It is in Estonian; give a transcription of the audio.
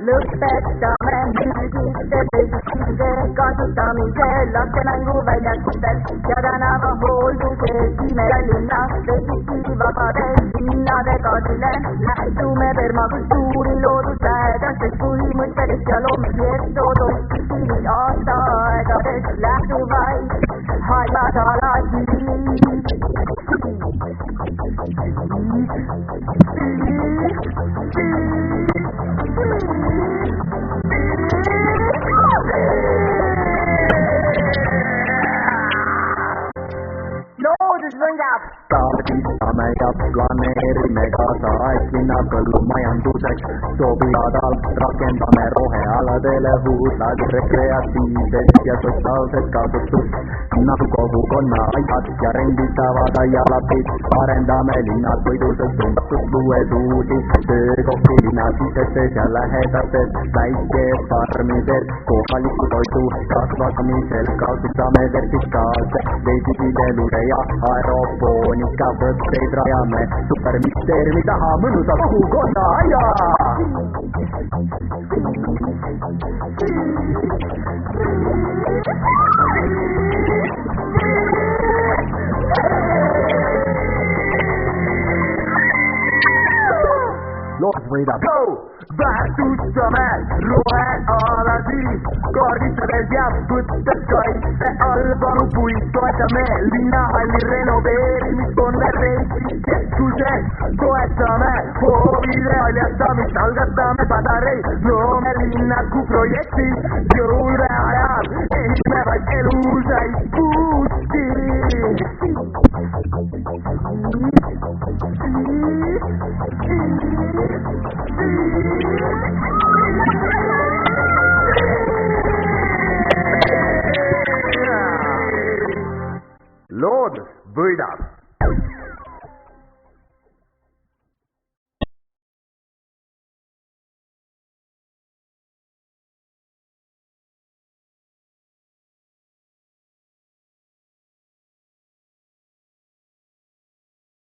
lõpetame müügiste teiside kasutamise laste mänguväljakutel ja tänava hoolduses viime Tallinna teisiti vabade linnade kaardile. Lähtume permakultuuri looduslähedastest põhimõttedest ja loomisjestoodostistiilis aastaaegadest lähtuvaid haljasalasid. Loodus võidab! Taastame ja planeerime kaasa aeglinna põllumajanduseks. Sobivadalt rakendame rohealadele huudlad rekreatiivset ja sotsiaalset kasutust. Nagu kogukonna aiad ja renditavad aialapid. Arendame linnad võidusest suundatust luues uusi töökohti linnasisestes ja lähedastes väikefarmides. Kohaliku toidu kasvatamisel kasutame vertikaalse veisikidelude ja aeropoonika võtteid rajame superministeeriumi taha mõnusa kogukonna aia. Loodus võidab! Väärtustame rohealasid, kaardistades ja võttes kaitse all vanu puid. Toetame linnahalli renoveerimist konverentsi keskuses. Toetame hoovide haljastamist, algatame padarei. Loome linnaku projekti, jõude ajal ehitame vaid elusaid puuti. Loodus võidab!